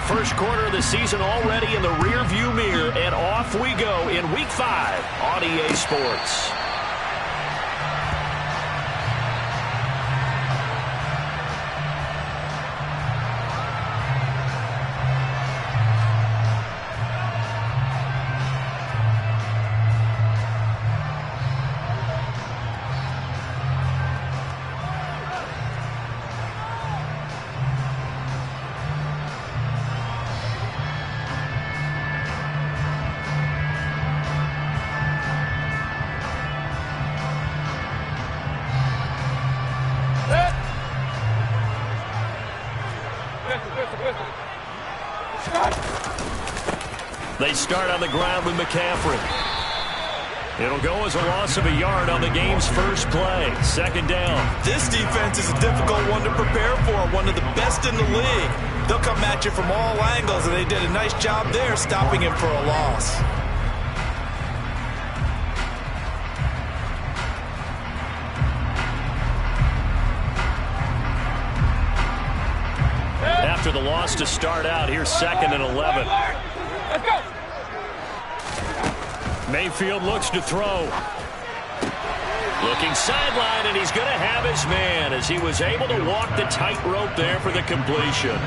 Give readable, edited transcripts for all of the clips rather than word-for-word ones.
first quarter of the season already in the rearview mirror, and off we go in Week 5 on EA Sports. They start on the ground with McCaffrey. It'll go as a loss of a yard on the game's first play. Second down. This defense is a difficult one to prepare for, one of the best in the league. They'll come at you from all angles, and they did a nice job there stopping him for a loss. After the loss to start out, here's 2nd and 11. Let's go. Mayfield looks to throw. Looking sideline, and he's going to have his man as he was able to walk the tightrope there for the completion.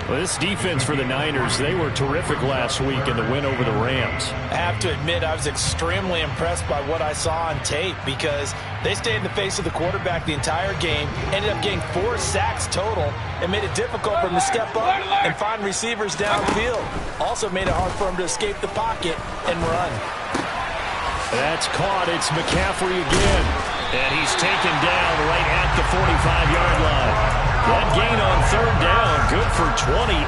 Well, this defense for the Niners, they were terrific last week in the win over the Rams. I have to admit, I was extremely impressed by what I saw on tape because they stayed in the face of the quarterback the entire game, ended up getting 4 sacks total, and made it difficult for him to step up and find receivers downfield. Also made it hard for him to escape the pocket and run. That's caught. It's McCaffrey again. And he's taken down right at the 45-yard line. That gain on 3rd down, good for 28.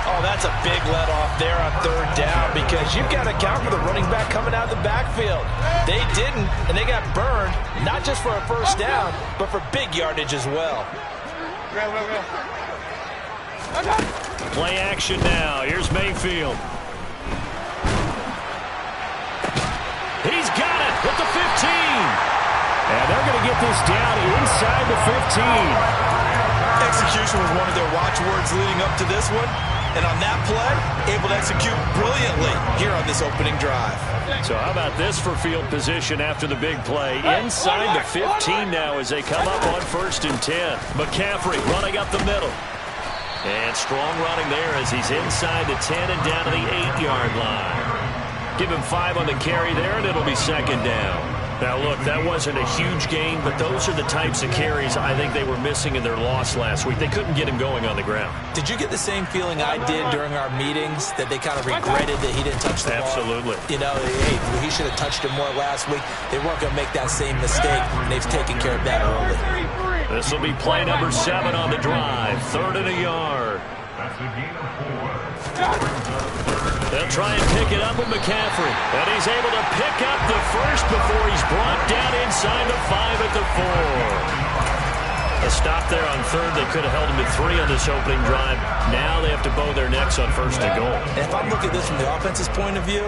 Oh, that's a big let off there on 3rd down because you've got to account for the running back coming out of the backfield. They didn't, and they got burned, not just for a first down, but for big yardage as well. Play action now. Here's Mayfield. He's got it at the 15. And they're going to get this down inside the 15. Execution was one of their watchwords leading up to this one. And on that play, able to execute brilliantly here on this opening drive. So how about this for field position after the big play? Inside the 15 now as they come up on 1st and 10. McCaffrey running up the middle. And strong running there as he's inside the 10 and down to the 8-yard line. Give him 5 on the carry there, and it'll be 2nd down. Now, look, that wasn't a huge gain, but those are the types of carries I think they were missing in their loss last week. They couldn't get him going on the ground. Did you get the same feeling I did during our meetings, that they kind of regretted that he didn't touch the ball? Absolutely. You know, hey, he should have touched it more last week. They weren't going to make that same mistake, and they've taken care of that early. This will be play number 7 on the drive. 3rd and a yard. They'll try and pick it up with McCaffrey. And he's able to pick up the first before he's brought down inside the 5 at the 4. A stop there on 3rd. They could have held him to 3 on this opening drive. Now they have to bow their necks on 1st and goal. And if I'm looking at this from the offense's point of view,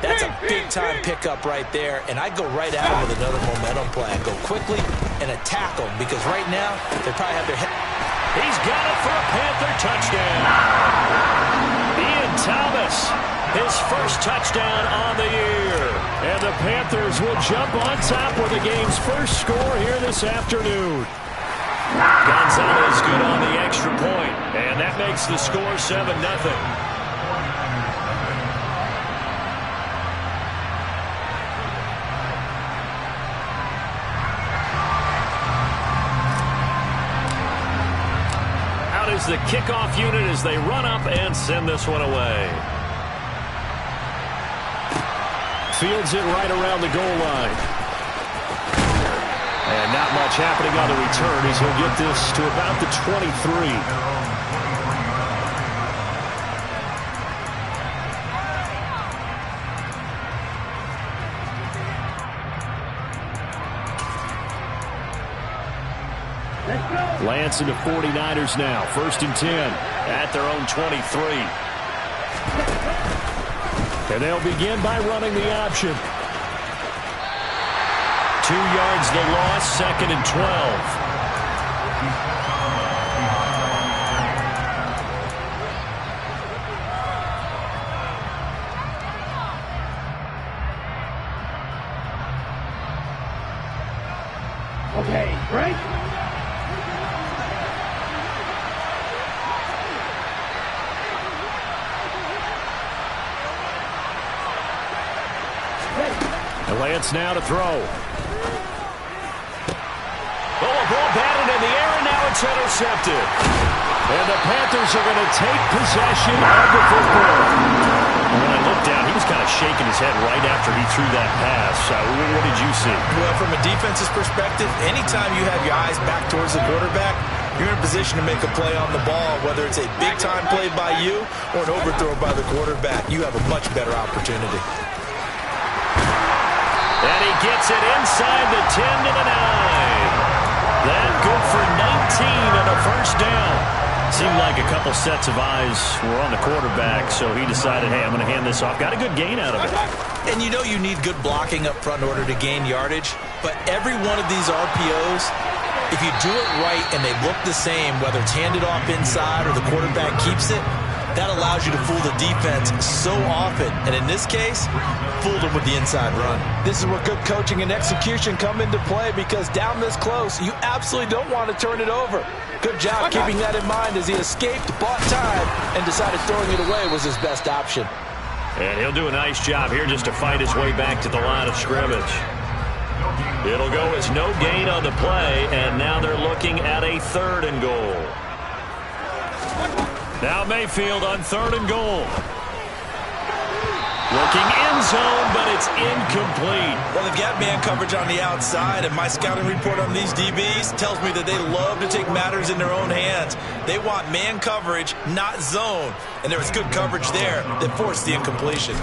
that's a big-time pickup right there. And I go right at him with another momentum play. I go quickly and attack them because right now they probably have their head. He's got it for a Panther touchdown. Ian Thomas, his first touchdown on the year. And the Panthers will jump on top with the game's first score here this afternoon. Gonzalez good on the extra point, and that makes the score 7-0. Is the kickoff unit as they run up and send this one away. Fields it right around the goal line. And not much happening on the return as he'll get this to about the 23. Lance into 49ers now. 1st and 10 at their own 23. And they'll begin by running the option. 2 yards the loss, 2nd and 12. Okay, break. Lance now to throw. Oh, a ball batted in the air, and now it's intercepted. And the Panthers are going to take possession of the football. When I looked down, he was kind of shaking his head right after he threw that pass. What did you see? Well, from a defense's perspective, anytime you have your eyes back towards the quarterback, you're in a position to make a play on the ball, whether it's a big-time play by you or an overthrow by the quarterback. You have a much better opportunity. And he gets it inside the 10 to the 9. That good for 19 and a first down. Seemed like a couple sets of eyes were on the quarterback, so he decided, hey, I'm going to hand this off. Got a good gain out of it. And you know you need good blocking up front in order to gain yardage, but every one of these RPOs, if you do it right and they look the same, whether it's handed off inside or the quarterback keeps it, that allows you to fool the defense so often. And in this case, fooled them with the inside run. This is where good coaching and execution come into play, because down this close, you absolutely don't want to turn it over. Good job keeping that in mind as he escaped, bought time, and decided throwing it away was his best option. And he'll do a nice job here just to fight his way back to the line of scrimmage. It'll go as no gain on the play, and now they're looking at a 3rd and goal. Now Mayfield on 3rd and goal. Looking in zone, but it's incomplete. Well, they've got man coverage on the outside, and my scouting report on these DBs tells me that they love to take matters in their own hands. They want man coverage, not zone. And there was good coverage there that forced the incompletion.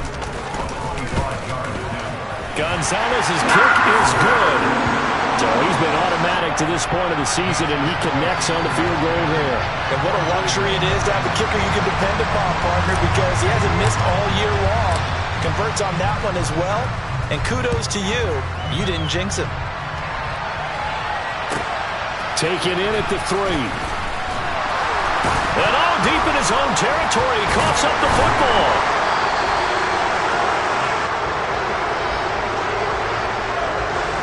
Gonzalez's kick is good. So he's been automatic to this point of the season, and he connects on the field goal there. And what a luxury it is to have a kicker you can depend upon, partner, because he hasn't missed all year long. Converts on that one as well. And kudos to you. You didn't jinx him. Taken in at the 3. And all deep in his own territory, he coughs up the football.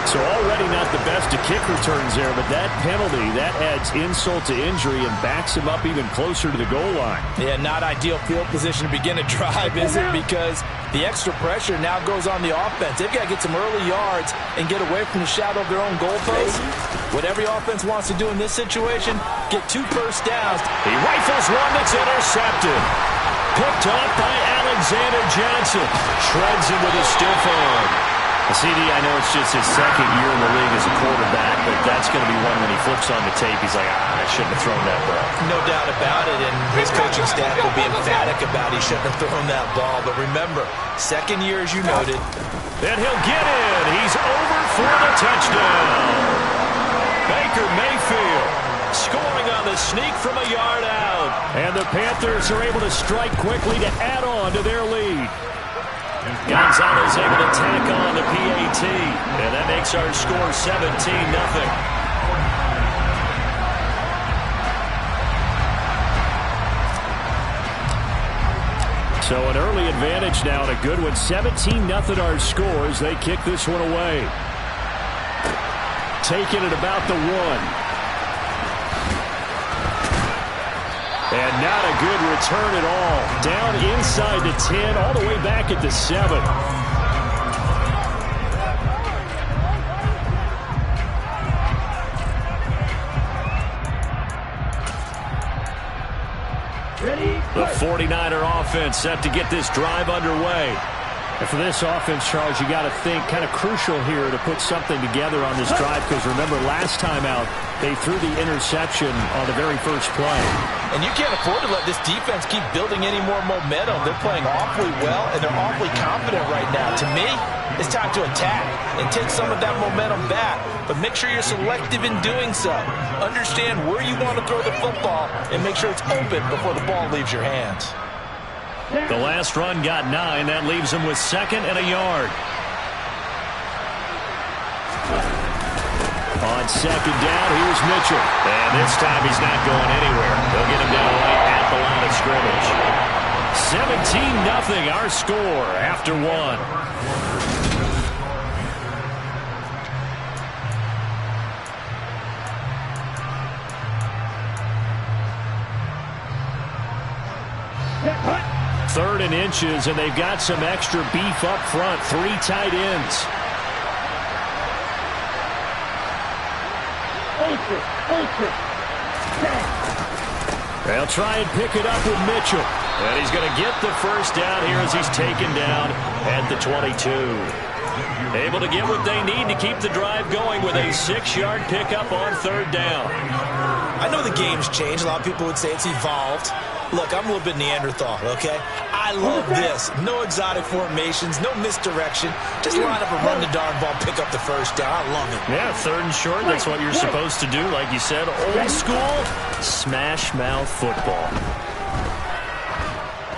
So already not the best to kick returns there, but that penalty, that adds insult to injury and backs him up even closer to the goal line. Yeah, not ideal field position to begin a drive, is it? Because the extra pressure now goes on the offense. They've got to get some early yards and get away from the shadow of their own goalpost. What every offense wants to do in this situation, get 2 first downs. He rifles one that's intercepted. Picked up by Alexander Johnson. Shreds him with a stiff arm. CD, I know it's just his 2nd year in the league as a quarterback, but that's going to be one when he flips on the tape, he's like, I shouldn't have thrown that ball. No doubt about it, and his coaching staff will be emphatic about he shouldn't have thrown that ball. But remember, 2nd year, as you noted. And he'll get in. He's over for the touchdown. Baker Mayfield scoring on the sneak from a yard out. And the Panthers are able to strike quickly to add on to their lead. Gonzalez able to tack on the PAT, and that makes our score 17-0. So an early advantage now and a good one. 17-0 our scores. They kick this one away. Taking it about the 1. And not a good return at all. Down inside the 10, all the way back at the 7. The 49er offense set to get this drive underway. And for this offense, Charles, you got to think kind of crucial here to put something together on this drive, because remember last time out they threw the interception on the very first play. And you can't afford to let this defense keep building any more momentum. They're playing awfully well, and they're awfully confident right now. To me, it's time to attack and take some of that momentum back. But make sure you're selective in doing so. Understand where you want to throw the football and make sure it's open before the ball leaves your hands. The last run got 9. That leaves him with 2nd and a yard. On 2nd down, here's Mitchell. And this time he's not going anywhere. They'll get him down right at the line of scrimmage. 17-0 our score after 1. in inches, and they've got some extra beef up front. 3 tight ends. They'll try and pick it up with Mitchell. And he's going to get the first down here as he's taken down at the 22. Able to get what they need to keep the drive going with a 6-yard pickup on 3rd down. I know the game's changed. A lot of people would say it's evolved. Look, I'm a little bit Neanderthal, okay? I love this. No exotic formations, no misdirection. Just line up and run the darn ball, pick up the first down. I love it. Yeah, 3rd and short, that's what you're supposed to do. Like you said, old school, smash mouth football.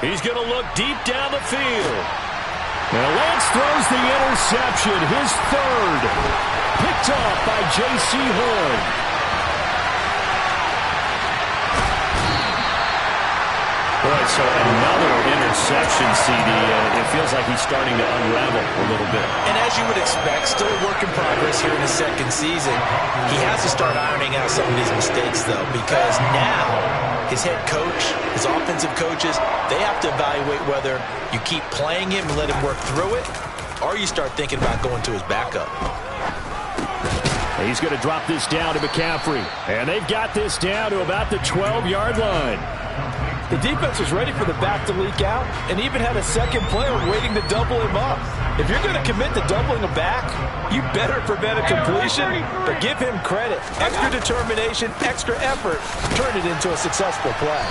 He's going to look deep down the field. Now Lance throws the interception, his 3rd. Picked up by J.C. Horn. Boy, so another interception, CD. It feels like he's starting to unravel a little bit. And as you would expect, still a work in progress here in his 2nd season. He has to start ironing out some of these mistakes, though, because now his head coach, his offensive coaches, they have to evaluate whether you keep playing him and let him work through it, or you start thinking about going to his backup. He's going to drop this down to McCaffrey. And they've got this down to about the 12-yard line. The defense was ready for the back to leak out and even had a second player waiting to double him up. If you're going to commit to doubling a back, you better prevent a completion, but give him credit. Extra determination, extra effort, turn it into a successful play.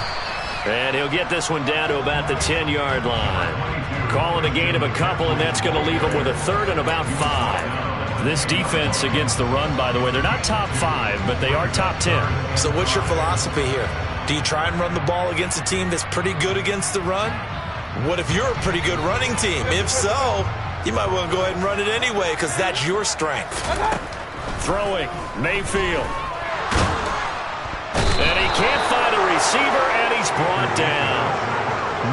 And he'll get this one down to about the 10-yard line. Calling a gain of a couple, and that's going to leave him with a 3rd and about 5. This defense against the run, by the way, they're not top 5, but they are top 10. So what's your philosophy here? Do you try and run the ball against a team that's pretty good against the run? What if you're a pretty good running team? If so, you might want to go ahead and run it anyway because that's your strength. Throwing, Mayfield. And he can't find a receiver, and he's brought down.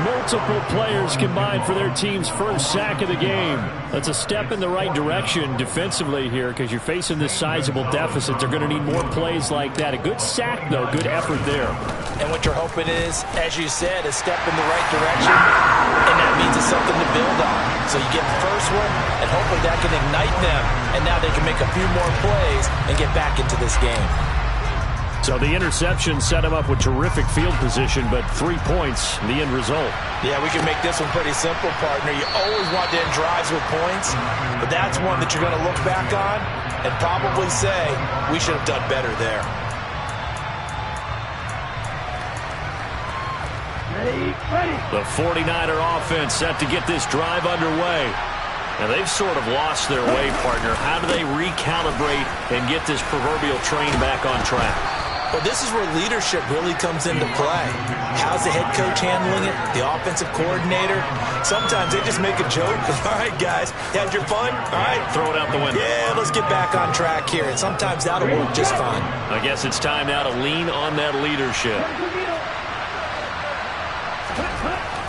Multiple players combined for their team's 1st sack of the game. That's a step in the right direction defensively here because you're facing this sizable deficit. They're going to need more plays like that. A good sack, though. Good effort there. And what you're hoping is, as you said, a step in the right direction, and that means it's something to build on. So you get the first one, and hopefully that can ignite them, and now they can make a few more plays and get back into this game. So the interception set him up with terrific field position, but 3 points, the end result. Yeah, we can make this one pretty simple, partner. You always want to end drives with points, but that's one that you're going to look back on and probably say, we should have done better there. The 49er offense set to get this drive underway. Now, they've sort of lost their way, partner. How do they recalibrate and get this proverbial train back on track? Well, this is where leadership really comes into play. How's the head coach handling it? The offensive coordinator? Sometimes they just make a joke. All right, guys, you had your fun? All right. Throw it out the window. Yeah, let's get back on track here. And sometimes that'll work just fine. I guess it's time now to lean on that leadership.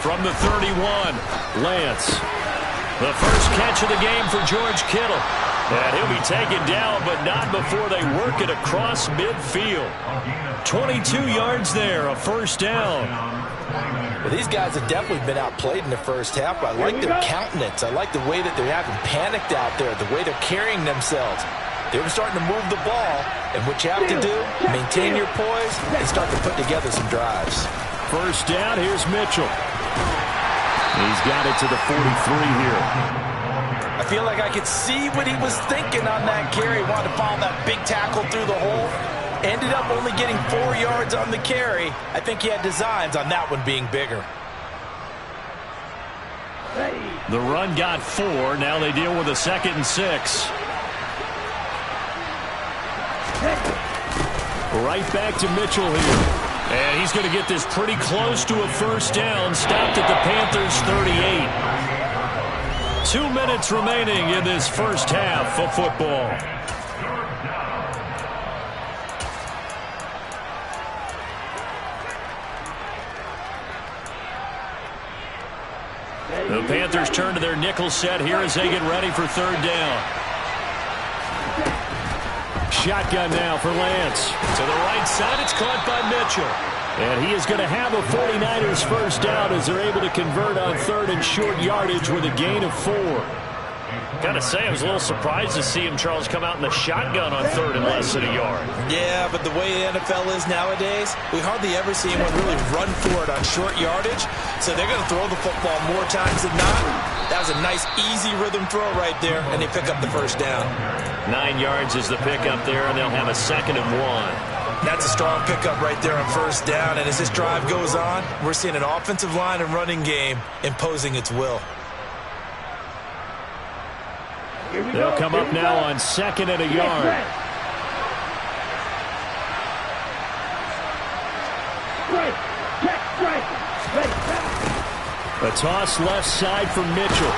From the 31, Lance. The first catch of the game for George Kittle. And he'll be taken down, but not before they work it across midfield. 22 yards there, a 1st down. Well, these guys have definitely been outplayed in the first half. I like their countenance. I like the way that they're having panicked out there, the way they're carrying themselves. They're starting to move the ball, and what you have to do, maintain your poise and start to put together some drives. 1st down, here's Mitchell. He's got it to the 43 here. I feel like I could see what he was thinking on that carry. Wanted to follow that big tackle through the hole. Ended up only getting 4 yards on the carry. I think he had designs on that one being bigger. The run got 4. Now they deal with a 2nd and 6. Right back to Mitchell here. And he's going to get this pretty close to a 1st down. Stopped at the Panthers 38. 2 minutes remaining in this 1st half of football. The Panthers turn to their nickel set here as they get ready for 3rd down. Shotgun now for Lance. To the right side, it's caught by Mitchell. And he is going to have a 49ers first down as they're able to convert on third and short yardage with a gain of 4. Gotta say, I was a little surprised to see him, Charles, come out in the shotgun on third and less than a yard. Yeah, but the way the NFL is nowadays, we hardly ever see anyone really run for it on short yardage. So they're going to throw the football more times than not. That was a nice, easy rhythm throw right there, and they pick up the first down. 9 yards is the pickup there, and they'll have a 2nd and 1. That's a strong pickup right there on first down. And as this drive goes on, we're seeing an offensive line and running game imposing its will. They'll come up now on 2nd and a yard. A toss left side for Mitchell.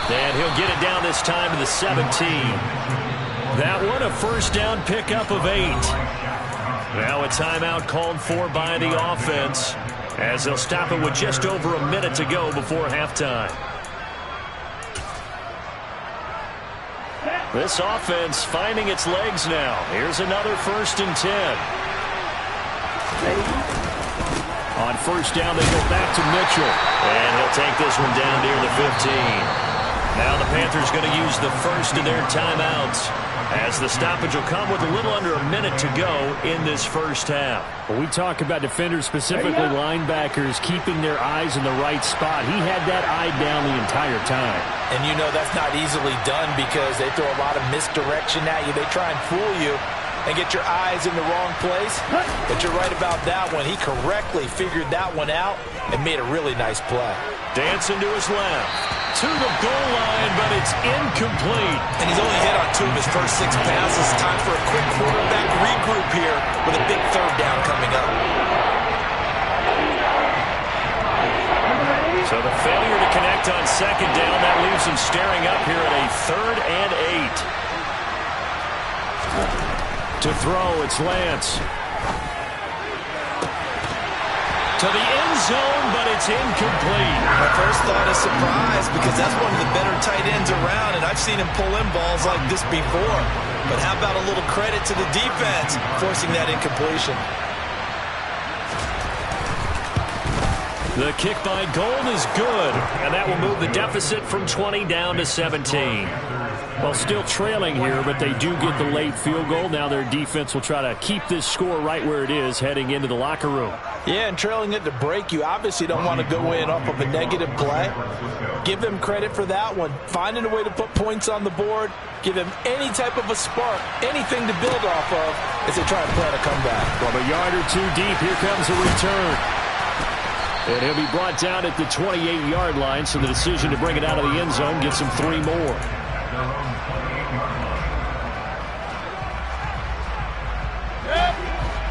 And he'll get it down this time to the 17. That one a first down pickup of 8. Now a timeout called for by the offense as they'll stop it with just over a minute to go before halftime. This offense finding its legs now. Here's another 1st and 10. On first down, they go back to Mitchell. And he'll take this one down near the 15. Now the Panthers going to use the first of their timeouts, as the stoppage will come with a little under a minute to go in this first half. When we talk about defenders, specifically linebackers, keeping their eyes in the right spot, he had that eye down the entire time. And you know that's not easily done because they throw a lot of misdirection at you. They try and fool you and get your eyes in the wrong place. But you're right about that one. He correctly figured that one out and made a really nice play. Dancing to his left, to the goal line, but it's incomplete. And he's only hit on 2 of his first 6 passes. Time for a quick quarterback regroup here with a big third down coming up. So the failure to connect on 2nd down, that leaves him staring up here at a 3rd and 8. To throw, it's Lance. To the end zone, but it's incomplete. My first thought is surprise because that's one of the better tight ends around, and I've seen him pull in balls like this before. But how about a little credit to the defense forcing that incompletion? The kick by Gold is good, and that will move the deficit from 20 down to 17. Well, still trailing here, but they do get the late field goal. Now their defense will try to keep this score right where it is heading into the locker room. Yeah, and trailing it to break, you obviously don't want to go in off of a negative play. Give them credit for that one. Finding a way to put points on the board, give them any type of a spark, anything to build off of as they try to plan a comeback. From a yard or 2 deep, here comes a return. And he'll be brought down at the 28-yard line, so the decision to bring it out of the end zone gets him 3 more.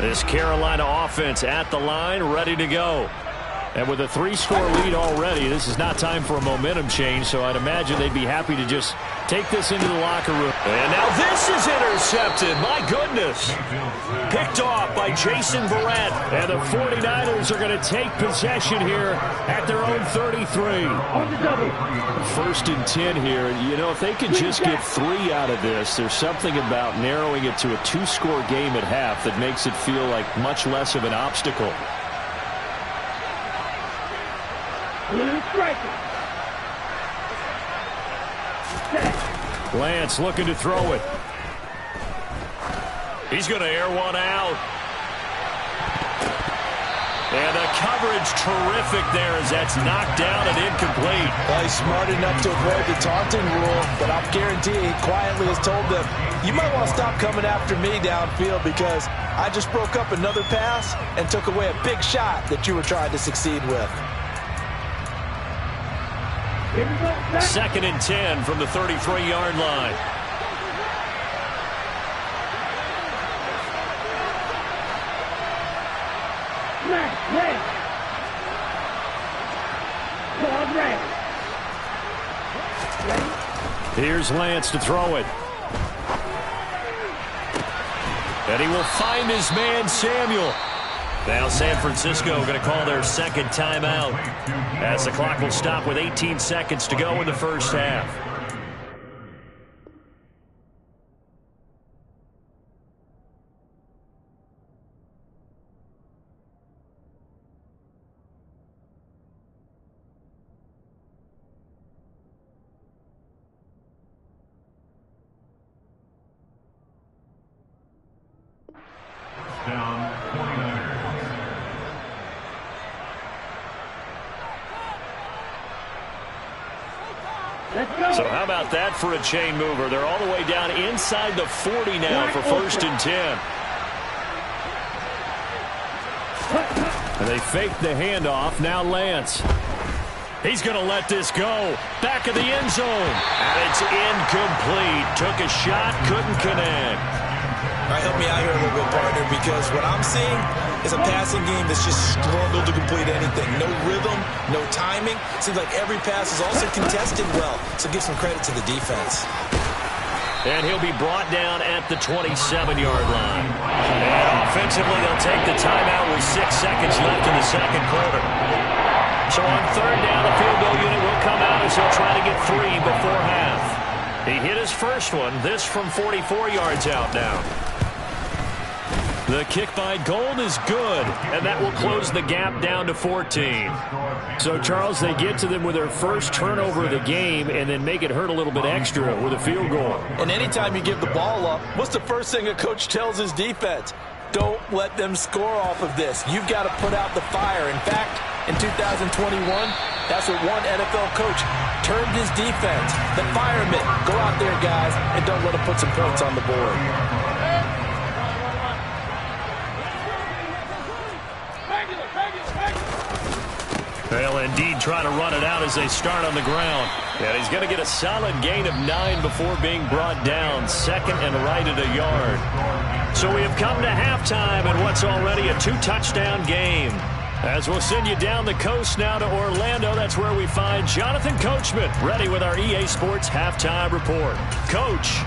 This Carolina offense at the line, ready to go. And with a 3-score lead already, this is not time for a momentum change, so I'd imagine they'd be happy to just take this into the locker room. And now this is intercepted. My goodness. Picked off by Jason Verrett. And the 49ers are going to take possession here at their own 33. 1st and 10 here. You know, if they could just get 3 out of this, there's something about narrowing it to a 2-score game at half that makes it feel like much less of an obstacle. Lance looking to throw it. He's going to air one out. And the coverage terrific there as that's knocked down and incomplete. Well, he's smart enough to avoid the taunting rule, but I'll guarantee he quietly has told them, you might want to stop coming after me downfield because I just broke up another pass and took away a big shot that you were trying to succeed with. 2nd and 10 from the 33-yard line. Here's Lance to throw it. And he will find his man, Samuel. Now San Francisco going to call their 2nd timeout as the clock will stop with 18 seconds to go in the first half. about that for a chain mover? They're all the way down inside the 40 now for 1st and 10. And they fake the handoff. Now Lance. He's going to let this go. Back of the end zone. And it's incomplete. Took a shot, couldn't connect. All right, help me out here a little bit, partner, because what I'm seeing is a passing game that's just struggled to complete anything. No rhythm, no timing. Seems like every pass is also contested well, so give some credit to the defense. And he'll be brought down at the 27-yard line. And offensively, they'll take the timeout with 6 seconds left in the second quarter. So on 3rd down, the field goal unit will come out as he'll try to get 3 before half. He hit his first one, this from 44 yards out now. The kick by Gold is good, and that will close the gap down to 14. So, Charles, they get to them with their first turnover of the game and then make it hurt a little bit extra with a field goal. And anytime you give the ball up, what's the first thing a coach tells his defense? Don't let them score off of this. You've got to put out the fire. In fact, in 2021, that's what one NFL coach termed his defense. The firemen. Go out there, guys, and don't let them put some points on the board. They'll indeed try to run it out as they start on the ground. And he's going to get a solid gain of 9 before being brought down. 2nd and right at a yard. So we have come to halftime in what's already a 2-touchdown game. As we'll send you down the coast now to Orlando, that's where we find Jonathan Coachman, ready with our EA Sports Halftime Report. Coach.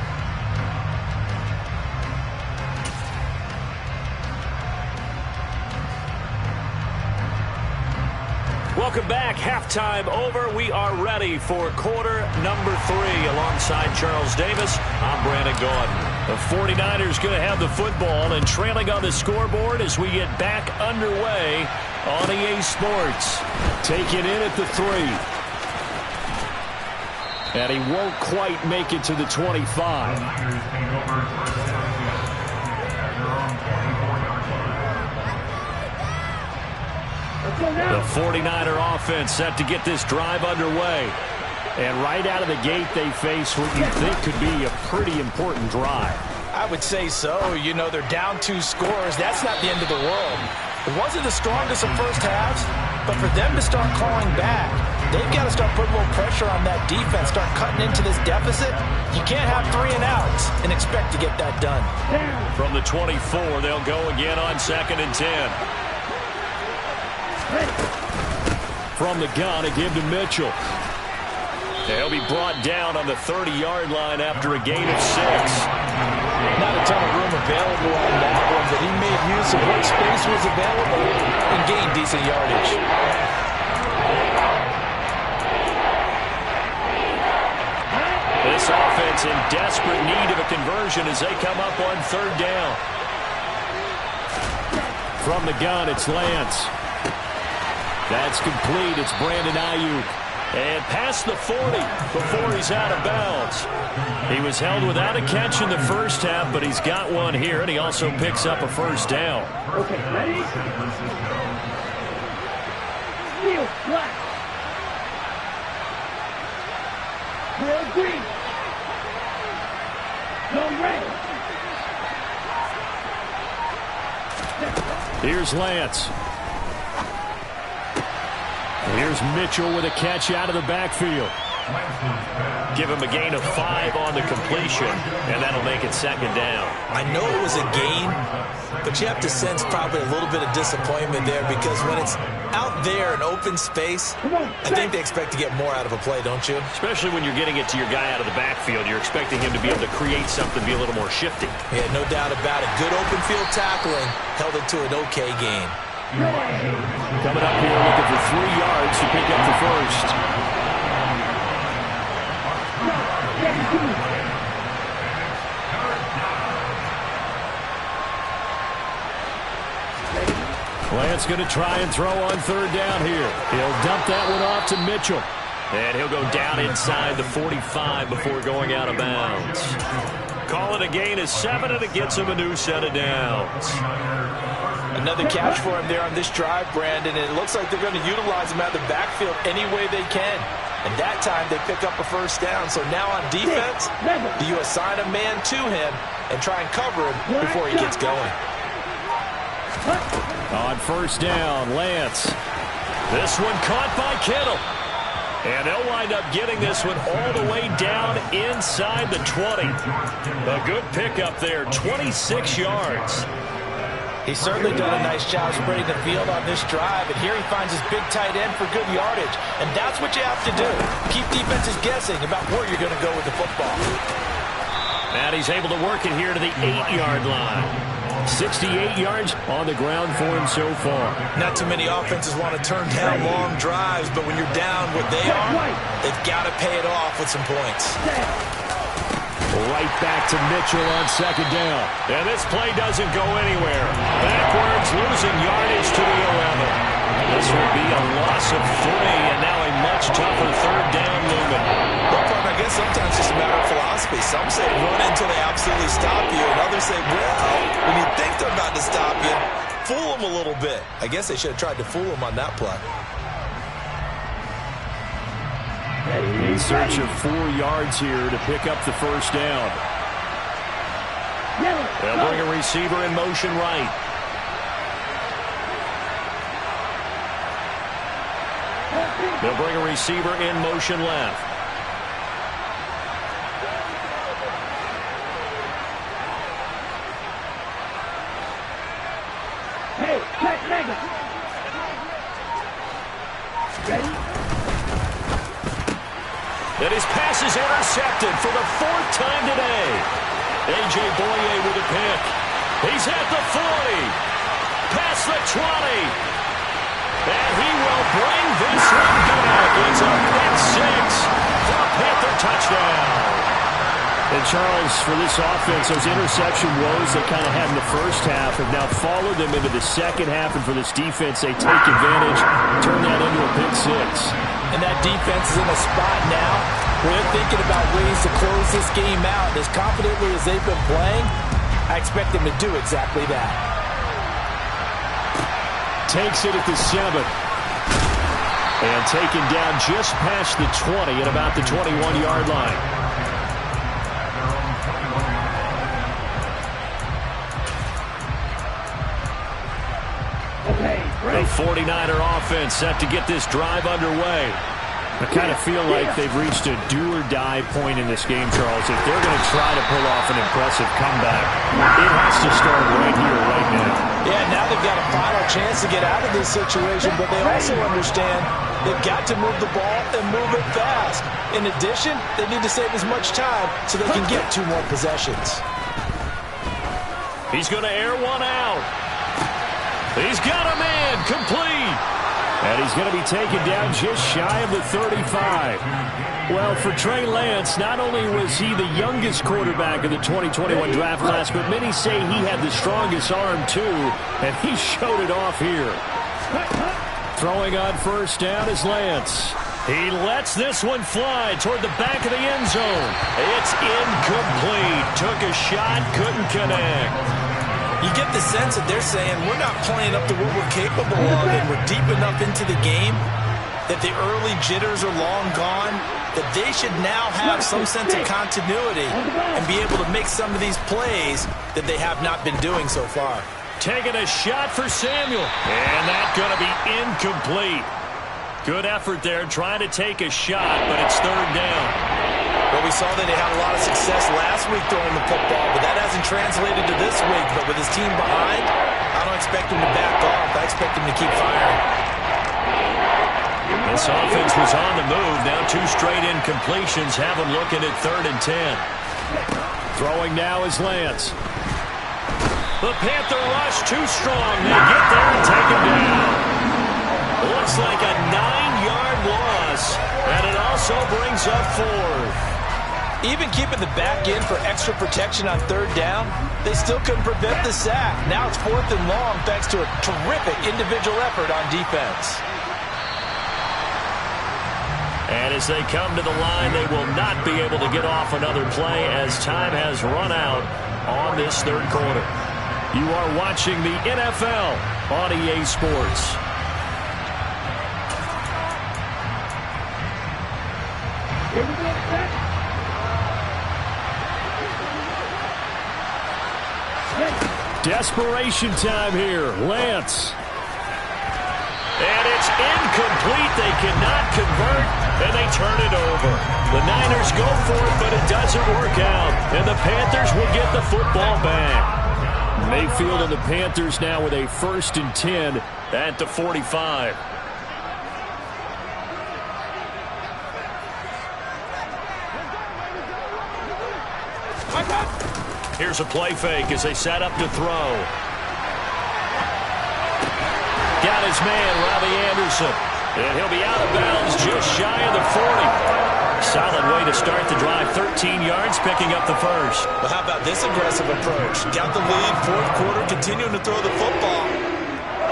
Welcome back. Halftime over. We are ready for quarter number 3 alongside Charles Davis. I'm Brandon Gaudin. The 49ers going to have the football and trailing on the scoreboard as we get back underway on EA Sports. Taken in at the 3. And he won't quite make it to the 25. The 49er offense set to get this drive underway. And right out of the gate, they face what you think could be a pretty important drive. I would say so. You know, they're down 2 scores. That's not the end of the world. It wasn't the strongest of first halves, but for them to start calling back, they've got to start putting a little pressure on that defense, start cutting into this deficit. You can't have 3 and outs and expect to get that done. From the 24, they'll go again on 2nd and 10. From the gun, a give to Mitchell. They'll be brought down on the 30-yard line after a gain of 6. Not a ton of room available on that one, but he made use of what space was available and gained decent yardage. This offense in desperate need of a conversion as they come up on 3rd down. From the gun, it's Lance. That's complete. It's Brandon Ayuk. And past the 40 before he's out of bounds. He was held without a catch in the first half, but he's got one here, and he also picks up a 1st down. Okay, ready? Field flat. Field green. No red. Here's Lance. Here's Mitchell with a catch out of the backfield. Give him a gain of 5 on the completion, and that'll make it 2nd down. I know it was a gain, but you have to sense probably a little bit of disappointment there because when it's out there in open space, I think they expect to get more out of a play, don't you? Especially when you're getting it to your guy out of the backfield. You're expecting him to be able to create something, be a little more shifty. Yeah, no doubt about it. Good open field tackling held it to an okay gain. Coming up here looking for 3 yards to pick up the 1st. Lance going to try and throw on 3rd down here. He'll dump that one off to Mitchell. And he'll go down inside the 45 before going out of bounds. Call it a gain of 7, and it gets him a new set of downs. Another catch for him there on this drive, Brandon, and it looks like they're going to utilize him out of the backfield any way they can. And that time they pick up a first down. So now on defense, do you assign a man to him and try and cover him before he gets going? On first down, Lance. This one caught by Kittle. And they'll wind up getting this one all the way down inside the 20. A good pickup there, 26 yards. He's certainly done a nice job spreading the field on this drive, and here he finds his big tight end for good yardage. And that's what you have to do. Keep defenses guessing about where you're going to go with the football. And he's able to work it here to the 8-yard line. 68 yards on the ground for him so far. Not too many offenses want to turn down long drives, but when you're down what they are, they've got to pay it off with some points. Right back to Mitchell on second down. And this play doesn't go anywhere. Backwards, losing yardage to the 11. This will be a loss of 3, and now a much tougher third down looming. Well, I guess sometimes it's just a matter of philosophy. Some say run until they absolutely stop you, and others say, well, when you think they're about to stop you, fool them a little bit. I guess they should have tried to fool them on that play. In search of 4 yards here to pick up the first down. They'll bring a receiver in motion right. They'll bring a receiver in motion left. Hey, check mega. Ready? And his pass is intercepted for the 4th time today. A.J. Boye with a pick. He's at the 40. Past the 20. And he will bring this one back. It's a pick 6 for a Panther touchdown. And Charles, for this offense, those interception woes they kind of had in the first half have now followed them into the second half. And for this defense, they take advantage, turn that into a pick 6. And that defense is in a spot now where they're thinking about ways to close this game out. As confidently as they've been playing, I expect them to do exactly that. Takes it at the 7. And taken down just past the 20 at about the 21-yard line. The 49er offense set to get this drive underway. I kind of feel like they've reached a do-or-die point in this game, Charles. If they're going to try to pull off an impressive comeback, it has to start right here, right now. Yeah, now they've got a final chance to get out of this situation, but they also understand they've got to move the ball and move it fast. In addition, they need to save as much time so they can get 2 more possessions. He's going to air one out. He's got a man complete. And he's going to be taken down just shy of the 35. Well, for Trey Lance, not only was he the youngest quarterback of the 2021 draft class, but many say he had the strongest arm too, and he showed it off here. Throwing on first down is Lance. He lets this one fly toward the back of the end zone. It's incomplete. Took a shot, couldn't connect. You get the sense that they're saying we're not playing up to what we're capable of, and we're deep enough into the game that the early jitters are long gone, that they should now have some sense of continuity and be able to make some of these plays that they have not been doing so far. Taking a shot for Samuel, and that's going to be incomplete. Good effort there trying to take a shot, but it's 3rd down. Well, we saw that they had a lot of success last week throwing the football, but that hasn't translated to this week. But with his team behind, I don't expect him to back off. I expect him to keep firing. This offense was on the move. Now 2 straight incompletions have him looking at 3rd and 10. Throwing now is Lance. The Panther rush too strong. They get there and take him down. Looks like a 9-yard loss, and it also brings up 4th. Even keeping the back in for extra protection on 3rd down, they still couldn't prevent the sack. Now it's 4th and long thanks to a terrific individual effort on defense. And as they come to the line, they will not be able to get off another play as time has run out on this 3rd quarter. You are watching the NFL on EA Sports. Desperation time here. Lance. And it's incomplete. They cannot convert, and they turn it over. The Niners go for it, but it doesn't work out. And the Panthers will get the football back. Mayfield and the Panthers now with a 1st and 10 at the 45. Here's a play fake as they set up to throw. Got his man, Robbie Anderson. And he'll be out of bounds just shy of the 40. Solid way to start the drive. 13 yards, picking up the first. Well, how about this aggressive approach? Got the lead, 4th quarter, continuing to throw the football.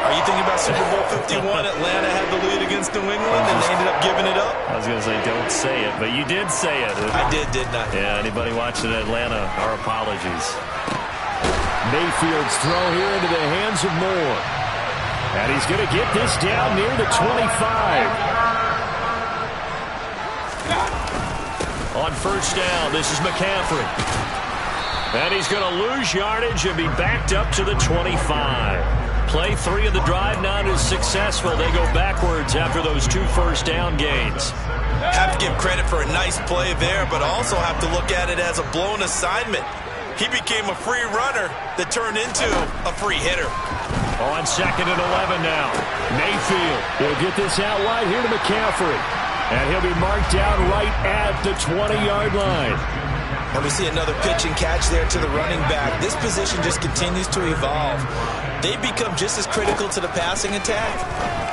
Are you thinking about Super Bowl 51? Atlanta had the lead against New England, and they ended up giving it up? I was going to say, don't say it, but you did say it. I didn't I? Yeah, anybody watching Atlanta, our apologies. Mayfield's throw here into the hands of Moore. And he's going to get this down near the 25. On first down, this is McCaffrey. And he's going to lose yardage and be backed up to the 25. Play 3 of the drive not as successful. They go backwards after those 2 first-down gains. Have to give credit for a nice play there, but also have to look at it as a blown assignment. He became a free runner that turned into a free hitter. On 2nd and 11 now. Mayfield will get this out wide here to McCaffrey. And he'll be marked down right at the 20-yard line. And we see another pitch and catch there to the running back. This position just continues to evolve. They become just as critical to the passing attack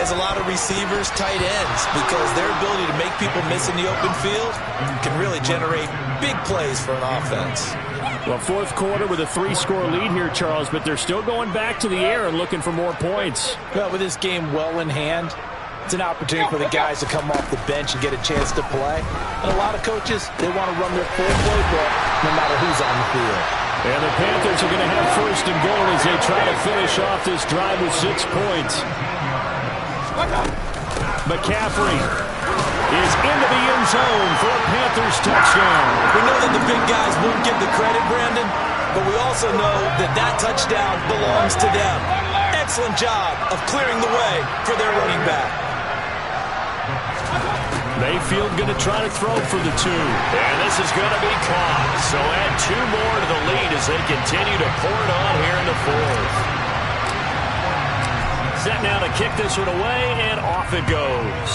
as a lot of receivers, tight ends, because their ability to make people miss in the open field can really generate big plays for an offense. Well, 4th quarter with a 3-score lead here, Charles, but they're still going back to the air and looking for more points. Well, with this game well in hand, it's an opportunity for the guys to come off the bench and get a chance to play. And a lot of coaches, they want to run their full playbook no matter who's on the field. And the Panthers are going to have 1st and goal as they try to finish off this drive with 6 points. McCaffrey is into the end zone for a Panthers touchdown. We know that the big guys won't get the credit, Brandon, but we also know that that touchdown belongs to them. Excellent job of clearing the way for their running back. Mayfield going to try to throw for the 2. And this is going to be caught. So add 2 more to the lead as they continue to pour it on here in the 4th. Set now to kick this one away, and off it goes.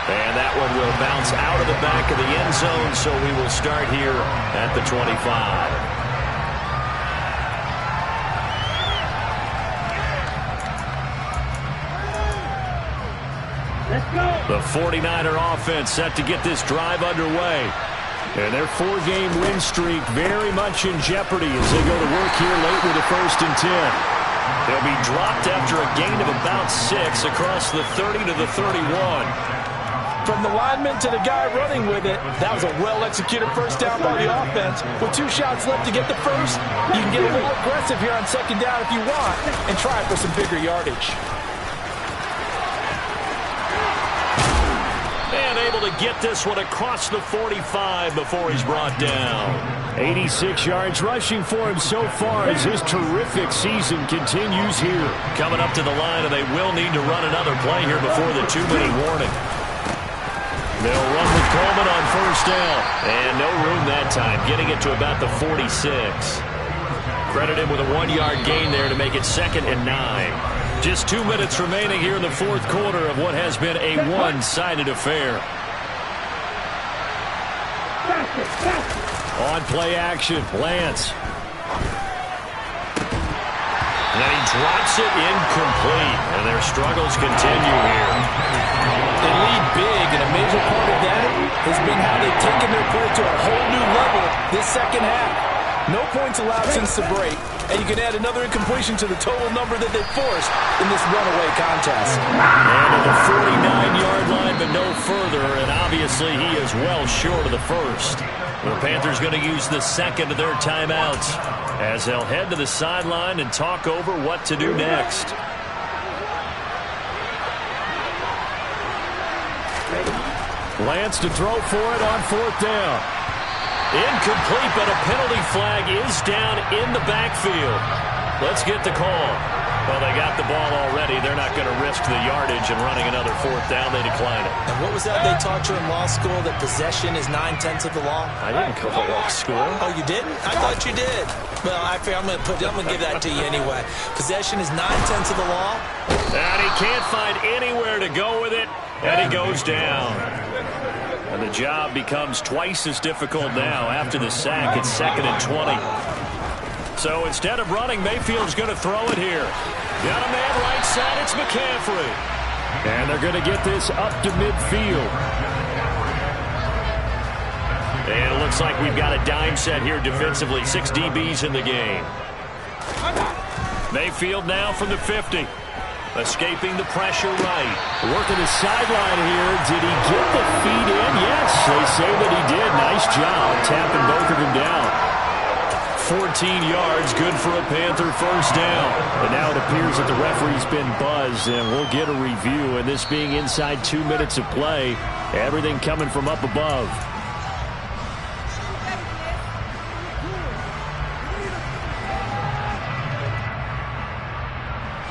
And that one will bounce out of the back of the end zone, so we will start here at the 25. Let's go. The 49er offense set to get this drive underway. And their 4-game win streak very much in jeopardy as they go to work here late with a 1st and 10. They'll be dropped after a gain of about 6 across the 30 to the 31. From the lineman to the guy running with it, that was a well-executed first down by the offense. With 2 shots left to get the first, you can get a little aggressive here on 2nd down if you want and try for some bigger yardage. And able to get this one across the 45 before he's brought down. 86 yards rushing for him so far as his terrific season continues here. Coming up to the line, and they will need to run another play here before the 2-minute warning. They'll run with Coleman on first down. And no room that time, getting it to about the 46. Credit him with a 1-yard gain there to make it 2nd and 9. Just 2 minutes remaining here in the 4th quarter of what has been a one-sided affair. On play action, Lance. And then he drops it incomplete. And their struggles continue here. They lead big, and a major part of that has been how they've taken their play to a whole new level this 2nd half. No points allowed since the break, and you can add another incompletion to the total number that they forced in this runaway contest. And to the 49-yard line, but no further, and obviously he is well short of the first. The Panthers going to use the 2nd of their timeouts as they'll head to the sideline and talk over what to do next. Lance to throw for it on 4th down. Incomplete, but a penalty flag is down in the backfield. Let's get the call. Well, they got the ball already. They're not going to risk the yardage and running another 4th down. They decline it. And what was that they taught you in law school, that possession is 9/10 of the law? I didn't go to law school. Oh, you didn't? I thought you did. Well, I'm going to give that to you anyway. Possession is 9/10 of the law. And he can't find anywhere to go with it, and he goes down. And the job becomes twice as difficult now. After the sack, it's 2nd and 20. So instead of running, Mayfield's going to throw it here. Got a man right side, it's McCaffrey. And they're going to get this up to midfield. And it looks like we've got a dime set here defensively. 6 DBs in the game. Mayfield now from the 50. Escaping the pressure right. Working the sideline here. Did he get the feet in? Yes, they say that he did. Nice job tapping both of them down. 14 yards, good for a Panther first down. And now it appears that the referee's been buzzed, and we'll get a review. And this being inside 2 minutes of play, everything coming from up above.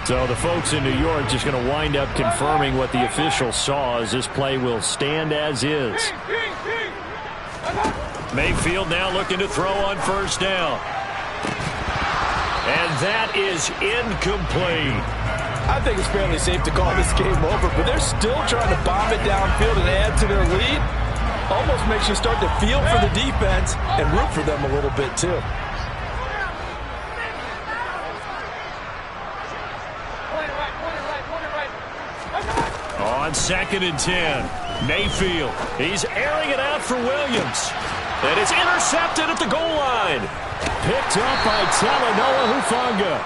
So the folks in New York just going to wind up confirming what the official saw, as this play will stand as is. Mayfield now looking to throw on 1st down. And that is incomplete. I think it's fairly safe to call this game over, but they're still trying to bomb it downfield and add to their lead. Almost makes you start to feel for the defense and root for them a little bit, too. On 2nd and 10, Mayfield. He's airing it out for Williams. And it's intercepted at the goal line. Picked up by Talanoa Hufanga.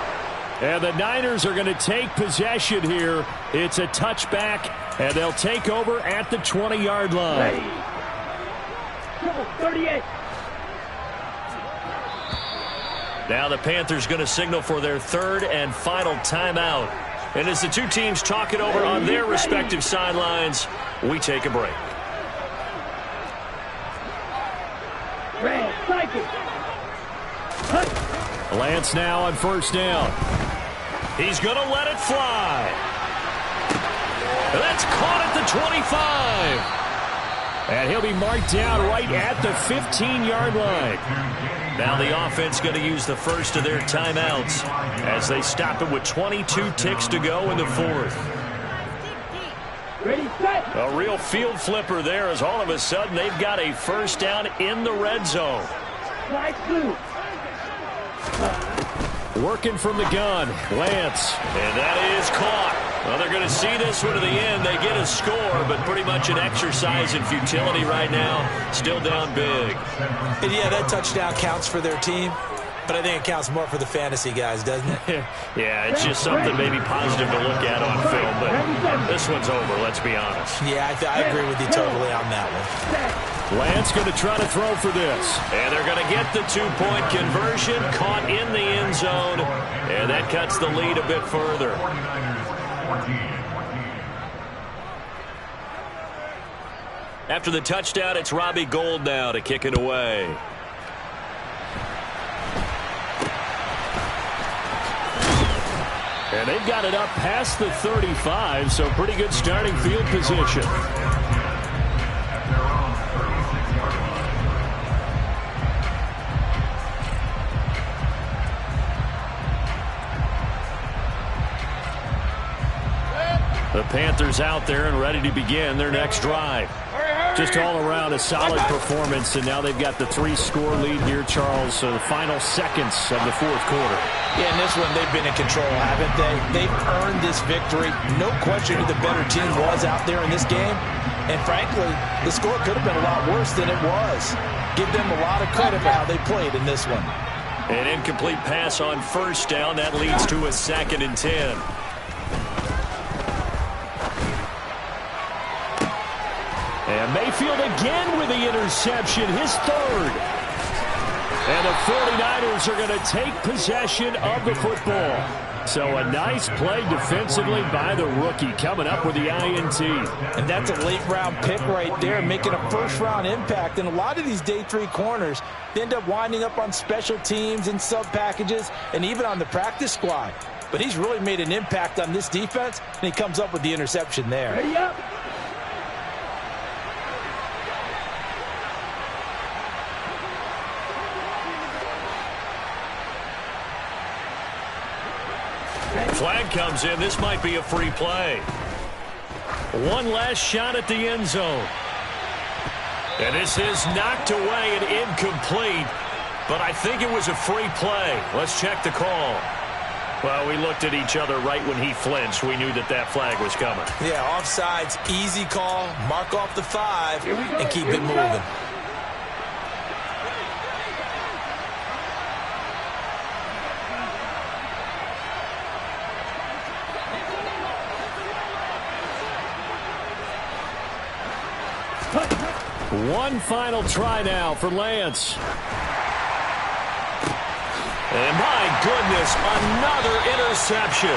And the Niners are going to take possession here. It's a touchback, and they'll take over at the 20-yard line. 38. Now the Panthers going to signal for their 3rd and final timeout. And as the two teams talk it over on their respective sidelines, we take a break. Lance now on 1st down. He's going to let it fly. That's caught at the 25. And he'll be marked down right at the 15-yard line. Now the offense going to use the first of their timeouts as they stop it with 22 ticks to go in the 4th. Ready, set. A real field flipper there, as all of a sudden they've got a 1st down in the red zone. Slide through. Working from the gun, Lance. And that is caught. Well, they're going to see this one to the end. They get a score, but pretty much an exercise in futility right now. Still down big. And yeah, that touchdown counts for their team, but I think it counts more for the fantasy guys, doesn't it? Yeah, it's just something maybe positive to look at on film, but this one's over, let's be honest. Yeah, I agree with you totally on that one. Lance going to try to throw for this. And they're going to get the 2-point conversion, caught in the end zone, and that cuts the lead a bit further. After the touchdown, it's Robbie Gould now to kick it away. And they've got it up past the 35, so pretty good starting field position. The Panthers out there and ready to begin their next drive. Just all around a solid performance, and now they've got the 3-score lead here, Charles. So the final seconds of the 4th quarter. Yeah, in this one, they've been in control, haven't they? They've earned this victory. No question who the better team was out there in this game. And frankly, the score could have been a lot worse than it was. Give them a lot of credit for how they played in this one. An incomplete pass on 1st down. That leads to a 2nd and 10. And Mayfield again with the interception, his 3rd. And the 49ers are going to take possession of the football. So a nice play defensively by the rookie, coming up with the INT. And that's a late-round pick right there, making a first-round impact. And a lot of these day 3 corners, they end up winding up on special teams and sub-packages and even on the practice squad. But he's really made an impact on this defense, and he comes up with the interception there. Ready up. Flag comes in. This might be a free play. One last shot at the end zone. And this is knocked away and incomplete. But I think it was a free play. Let's check the call. Well, we looked at each other right when he flinched. We knew that that flag was coming. Yeah, offsides, easy call. Mark off the 5 and keep it moving. One final try now for Lance. And my goodness, another interception.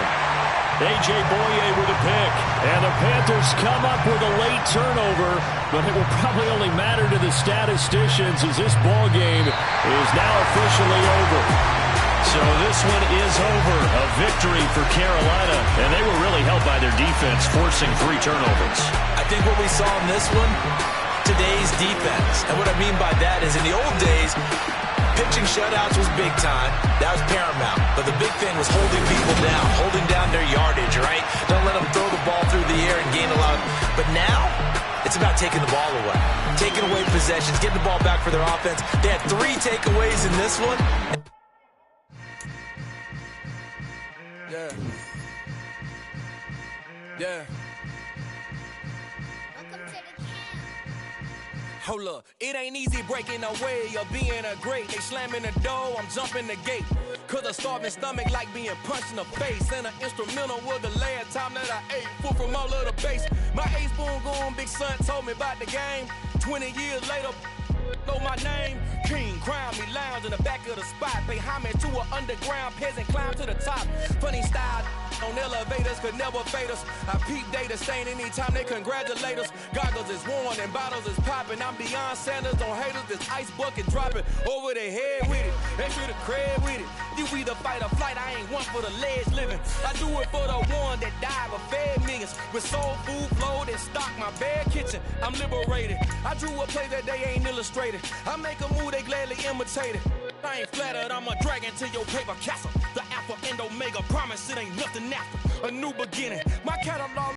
A.J. Boye with a pick. And the Panthers come up with a late turnover, but it will probably only matter to the statisticians as this ball game is now officially over. So this one is over. A victory for Carolina, and they were really helped by their defense, forcing 3 turnovers. I think what we saw in this one, today's defense. And what I mean by that is in the old days, pitching shutouts was big time. That was paramount. But the big thing was holding people down, holding down their yardage, right? Don't let them throw the ball through the air and gain a lot. But now, it's about taking the ball away. Taking away possessions, getting the ball back for their offense. They had 3 takeaways in this one. Yeah. Yeah. Hold up, it ain't easy breaking away or being a great. They slamming the door, I'm jumping the gate. Cause a starving stomach like being punched in the face. And an instrumental was the last time that I ate food from all of the base. My ace spoon going, big son told me about the game. 20 years later, know my name. King, crown me, lounge in the back of the spot. Pay homage to an underground peasant, climb to the top. Funny style on elevators could never fade us. I peep data stain anytime they congratulate us. Goggles is worn and bottles is popping. I'm beyond Sanders on haters. This ice bucket dropping over their head with it. Extra the cred with it. You either fight or flight. I ain't one for the ledge living. I do it for the one that died but fed millions. With soul food flowed and stock my bare kitchen. I'm liberated. I drew a play that they ain't illustrated. I make a move they gladly imitate it. I ain't flattered, I'm a dragon to your paper castle. The alpha and omega promise it ain't nothing after. A new beginning. My catalog